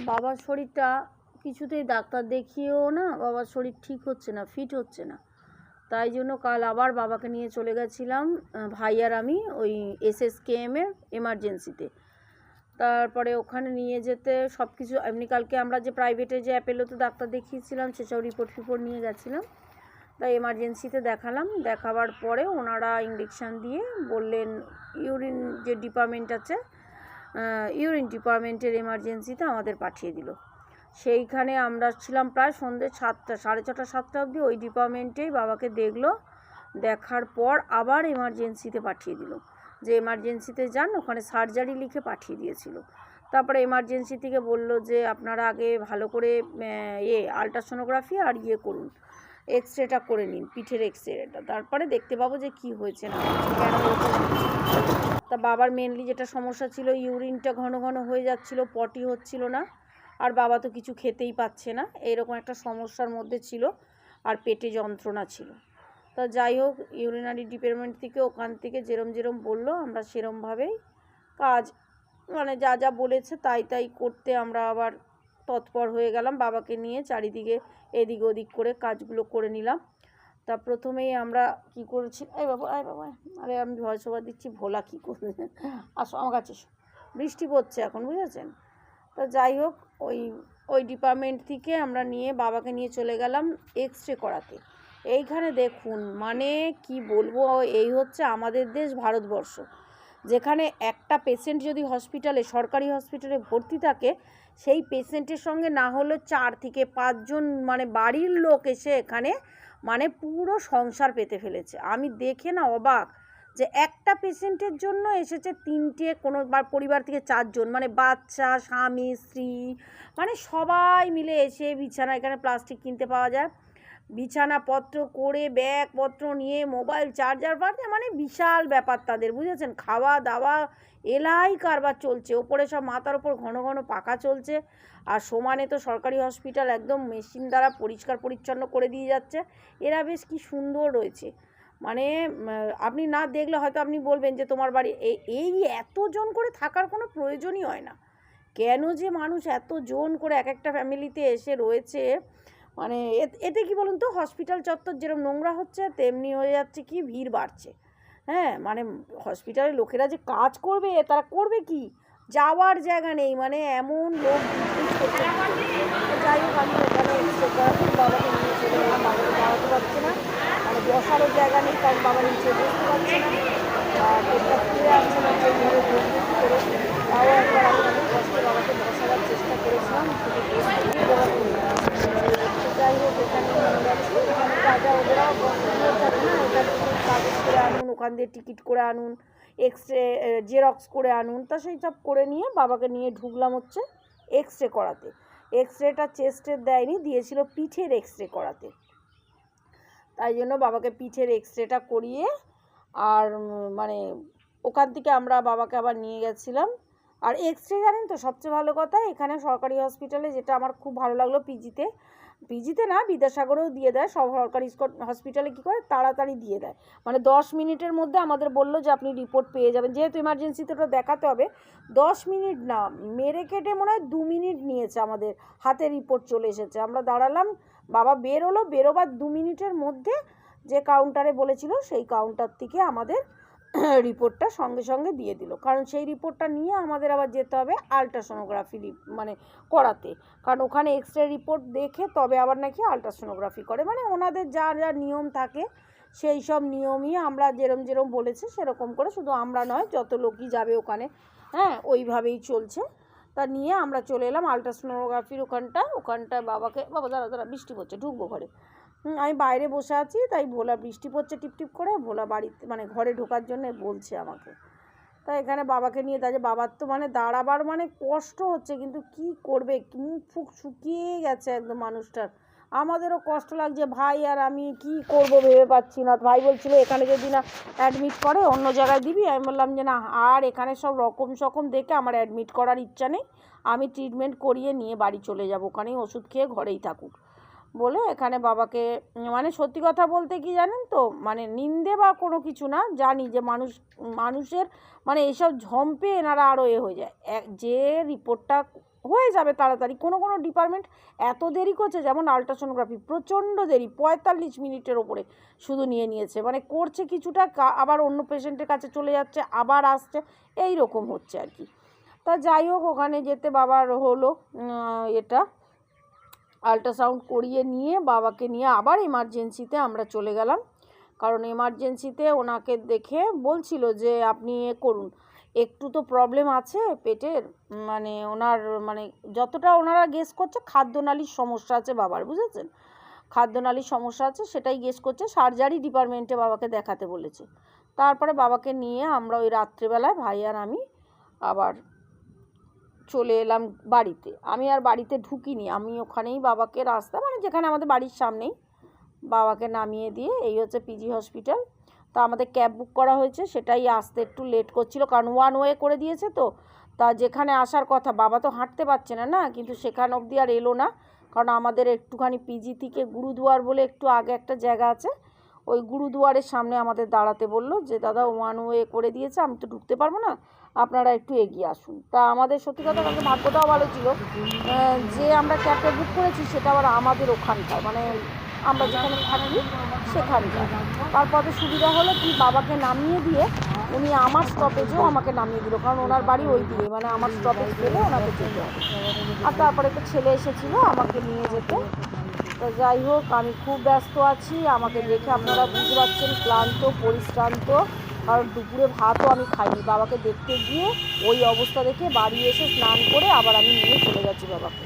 বাবার শরীরটা কিছুতেই ডাক্তার দেখিয়েও না, বাবার শরীর ঠিক হচ্ছে না, ফিট হচ্ছে না। তাই জন্য কাল আবার বাবাকে নিয়ে চলে গেছিলাম ভাই আর আমি ওই SSKM-এর এমার্জেন্সিতে। তারপরে ওখানে নিয়ে যেতে সব কিছু এমনি কালকে আমরা যে প্রাইভেটে যে অ্যাপেলোতে ডাক্তার দেখিয়েছিলাম সেসব রিপোর্ট নিয়ে গেছিলাম। তাই এমার্জেন্সিতে দেখালাম। দেখাবার পরে ওনারা ইঞ্জেকশান দিয়ে বললেন ইউরিন যে ডিপার্টমেন্ট আছে, ইউরিন ডিপার্টমেন্টের এমার্জেন্সিতে আমাদের পাঠিয়ে দিল। সেইখানে আমরা ছিলাম প্রায় সন্ধ্যে 7টা, 6:30, 7টা অবধি ওই ডিপার্টমেন্টেই বাবাকে দেখলো। দেখার পর আবার এমার্জেন্সিতে পাঠিয়ে দিল, যে এমার্জেন্সিতে যান, ওখানে সার্জারি লিখে পাঠিয়ে দিয়েছিল। তারপরে এমার্জেন্সি থেকে বললো যে আপনারা আগে ভালো করে আলট্রাসোনোগ্রাফি আর করুন, এক্সরেটা করে নিন, পিঠের এক্সরেটা, তারপরে দেখতে পাবো যে কি হয়েছে না কেন এরকম হচ্ছে। তা বাবার মেনলি যেটা সমস্যা ছিল, ইউরিনটা ঘন ঘন হয়ে যাচ্ছিল, পটি হচ্ছিল না, আর বাবা তো কিছু খেতেই পাচ্ছে না, এরকম একটা সমস্যার মধ্যে ছিল, আর পেটে যন্ত্রণা ছিল। তা যাই হোক, ইউরিনারি ডিপার্টমেন্ট থেকে ওখান থেকে যেরম বললো আমরা সেরমভাবেই কাজ, মানে যা যা বলেছে তাই করতে আমরা আবার তৎপর হয়ে গেলাম। বাবাকে নিয়ে চারিদিকে এদিক ওদিক করে কাজগুলো করে নিলাম। তা প্রথমেই আমরা কি করেছি, বাবা আরে আমি ভয়েস ওভার দিচ্ছি, ভোলা কী করবে, আসো আমার কাছে, বৃষ্টি পড়ছে এখন, বুঝেছেন। তা যাই হোক, ওই ডিপার্টমেন্ট থেকে আমরা নিয়ে বাবাকে নিয়ে চলে গেলাম এক্সরে করাতে। এইখানে দেখুন, মানে কি বলবো, এই হচ্ছে আমাদের দেশ ভারতবর্ষ, যেখানে একটা পেশেন্ট যদি হসপিটালে, সরকারি হসপিটালে ভর্তি থাকে, সেই পেশেন্টের সঙ্গে না হলে 4 থেকে 5 জন মানে বাড়ির লোক এসে এখানে মানে পুরো সংসার পেতে ফেলেছে। আমি দেখে না অবাক, যে একটা পেশেন্টের জন্য এসেছে 3টে, কোনো পরিবার থেকে 4 জন, মানে বাচ্চা, স্বামী, স্ত্রী, মানে সবাই মিলে এসে বিছানা, এখানে প্লাস্টিক কিনতে পাওয়া যায়, বিছানাপত্র করে ব্যাগপত্র নিয়ে মোবাইল চার্জার মানে বিশাল ব্যাপার তাদের, বুঝেছেন। খাওয়া দাওয়া এলাই কারবার চলছে, ওপরে সব মাথার ওপর ঘন ঘন পাখা চলছে, আর সমানে তো সরকারি হসপিটাল একদম মেশিন দ্বারা পরিষ্কার পরিচ্ছন্ন করে দিয়ে যাচ্ছে। এরা বেশ কি সুন্দর রয়েছে, মানে আপনি না দেখলে হয়তো আপনি বলবেন যে তোমার বাড়ি এই এতজন করে থাকার কোনো প্রয়োজনই হয় না। কেন যে মানুষ এতজন করে এক একটা ফ্যামিলিতে এসে রয়েছে, মানে এতে কি বলুন তো, হসপিটাল চত্বর যেরকম নোংরা হচ্ছে, তেমনি হয়ে যাচ্ছে কি ভিড় বাড়ছে। হ্যাঁ, মানে হসপিটালের লোকেরা যে কাজ করবে, তারা করবে কি, যাওয়ার জায়গা নেই, মানে এমন লোক করছে। যাই হোক, আমি এখানে বাবাকে নিয়ে চলে গেলাম। বাবাকে দাঁড়াতে পারছে না, মানে বসারও জায়গা নেই, কারণ বাবা নিচে বসতে পারছে না, পেটটা ফুলে আসছে না, সেইভাবে বসতে কী করে। তাও একবার আমি অনেক কষ্টে বাবাকে বসাবার চেষ্টা করেছিলাম, কিন্তু যাই হোক, এখানে নিয়ে গেছি। এখানে যা যা ওদেরা থাকে না, এখান থেকে কাগজ করে আনুন, ওখান দিয়ে টিকিট করে আনুন, এক্সরে জেরক্স করে আনুন, তা সেই সব করে নিয়ে বাবাকে নিয়ে ঢুকলাম হচ্ছে এক্সরে করাতে। এক্সরেটা চেস্টের দেয়নি, দিয়েছিল পিঠের এক্সরে করাতে। তাই জন্য বাবাকে পিঠের এক্সরেটা করিয়ে, আর মানে ওখান থেকে আমরা বাবাকে আবার নিয়ে গেছিলাম। আর এক্সরে জানেন তো সবচেয়ে ভালো কথা, এখানে সরকারি হসপিটালে যেটা আমার খুব ভালো লাগলো, পিজিতে না, বিদ্যাসাগরেও দিয়ে দেয়, সব সরকারি হসপিটালে কী করে তাড়াতাড়ি দিয়ে দেয়, মানে 10 মিনিটের মধ্যে আমাদের বললো যে আপনি রিপোর্ট পেয়ে যাবেন। যেহেতু এমার্জেন্সিতে ওটা দেখাতে হবে, 10 মিনিট না, মেরে কেটে মনে হয় 2 মিনিট নিয়েছে, আমাদের হাতে রিপোর্ট চলে এসেছে। আমরা দাঁড়ালাম, বাবা বেরোবার 2 মিনিটের মধ্যে যে কাউন্টারে বলেছিল সেই কাউন্টার থেকে আমাদের রিপোর্টটা সঙ্গে সঙ্গে দিয়ে দিল, কারণ সেই রিপোর্টটা নিয়ে আমাদের আবার যেতে হবে আলট্রাসোনোগ্রাফি মানে করাতে, কারণ ওখানে এক্সরে রিপোর্ট দেখে তবে আবার নাকি আলট্রাসোনোগ্রাফি করে, মানে ওনাদের যা যা নিয়ম থাকে সেই সব নিয়মই আমরা যেরম বলেছে সেরকম করে, শুধু আমরা নয়, যত লোকই যাবে ওখানে, হ্যাঁ, ওইভাবেই চলছে। তা নিয়ে আমরা চলে এলাম আলট্রাসোনোগ্রাফির ওখানটায় বাবাকে, বাবা দাঁড়া বৃষ্টি পড়ছে, ঢুকবো ঘরে। আমি বাইরে বসে আছি, তাই ভোলা বৃষ্টি পড়ছে টিপটিপ করে, ভোলা বাড়িতে মানে ঘরে ঢোকার জন্য বলছে আমাকে। তাই এখানে বাবাকে নিয়ে, তাই যে বাবার তো মানে দাঁড়াবার মানে কষ্ট হচ্ছে, কিন্তু কি করবে, মুখ ফুক শুকিয়ে গেছে একদম মানুষটার। আমাদেরও কষ্ট লাগছে, ভাই আর আমি কি করব ভেবে পাচ্ছি না। ভাই বলছিল এখানে যদি না অ্যাডমিট করে অন্য জায়গায় দিবি, আমি বললাম যে না, আর এখানে সব রকম দেখে আমার অ্যাডমিট করার ইচ্ছা নেই, আমি ট্রিটমেন্ট করিয়ে নিয়ে বাড়ি চলে যাব, ওখানেই ওষুধ খেয়ে ঘরেই থাকুক বলে এখানে বাবাকে, মানে সত্যি কথা বলতে কি জানেন তো, মানে নিন্দে বা কোনো কিছু না, জানি যে মানুষের মানে এইসব ঝম্পে এনারা আরও হয়ে যায়। যে রিপোর্টটা হয়ে যাবে তাড়াতাড়ি। কোনো কোনো ডিপার্টমেন্ট এত দেরি করছে, যেমন আলট্রাসোনোগ্রাফি প্রচণ্ড দেরি, 45 মিনিটের ওপরে শুধু নিয়েছে, মানে করছে কিছুটা, আবার অন্য পেশেন্টের কাছে চলে যাচ্ছে, আবার আসছে, এই রকম হচ্ছে আর কি। তা যাই হোক, ওখানে যেতে বাবার হলো এটা আল্ট্রাসাউন্ড করিয়ে নিয়ে বাবাকে নিয়ে আবার এমার্জেন্সিতে আমরা চলে গেলাম। কারণ এমার্জেন্সিতে ওনাকে দেখে বলছিল যে আপনি করুন, একটু তো প্রবলেম আছে পেটের, মানে ওনার মানে যতটা ওনারা গেস করছে খাদ্যনালীর সমস্যা আছে বাবার, বুঝেছেন, খাদ্যনালীর সমস্যা আছে, সেটাই গেস করছে। সার্জারি ডিপার্টমেন্টে বাবাকে দেখাতে বলেছে। তারপরে বাবাকে নিয়ে আমরা ওই রাত্রেবেলায় ভাই আর আমি আবার চলে এলাম বাড়িতে। আমি আর বাড়িতে ঢুকিনি, আমি ওখানেই বাবাকে রাস্তা, মানে যেখানে আমাদের বাড়ির সামনেই বাবাকে নামিয়ে দিয়ে, এই হচ্ছে পিজি হসপিটাল। তা আমাদের ক্যাব বুক করা হয়েছে, সেটাই আসতে একটু লেট করছিল, কারণ ওয়ান ওয়ে করে দিয়েছে তো। তা যেখানে আসার কথা, বাবা তো হাঁটতে পারছে না, কিন্তু সেখান অবধি আর এলো না, কারণ আমাদের একটুখানি পিজি থেকে গুরুদুয়ার বলে একটু আগে একটা জায়গা আছে, ওই গুরুদুয়ারের সামনে আমাদের দাঁড়াতে বললো যে দাদা ওয়ান ওয়ে করে দিয়েছে, আমি তো ঢুকতে পারবো না, আপনারা একটু এগিয়ে আসুন। তা আমাদের সত্যি কথা বলতে ভাগ্যটাও ভালো ছিল যে আমরা ক্যাবটা বুক করেছি সেটা আবার আমাদের ওখানকার, মানে আমরা যেখানে থাকি সেখানকার। তারপরে সুবিধা হলো কি, বাবাকে নামিয়ে দিয়ে উনি আমার স্টপেজেও আমাকে নামিয়ে দিল, কারণ ওনার বাড়ি ওই দিকে, মানে আমার স্টপেজ ফেলে ওনাকে যেতে হবে। আর তারপরে একটা ছেলে এসেছিলো আমাকে নিয়ে যেতে। তো যাই হোক, আমি খুব ব্যস্ত আছি, আমাকে দেখে আপনারা বুঝতে পারছেন ক্লান্ত পরিশ্রান্ত, কারণ দুপুরে ভাতও আমি খাইনি। বাবাকে দেখতে গিয়ে ওই অবস্থা দেখে বাড়ি এসে স্নান করে আবার আমি নিয়ে চলে যাচ্ছি বাবাকে।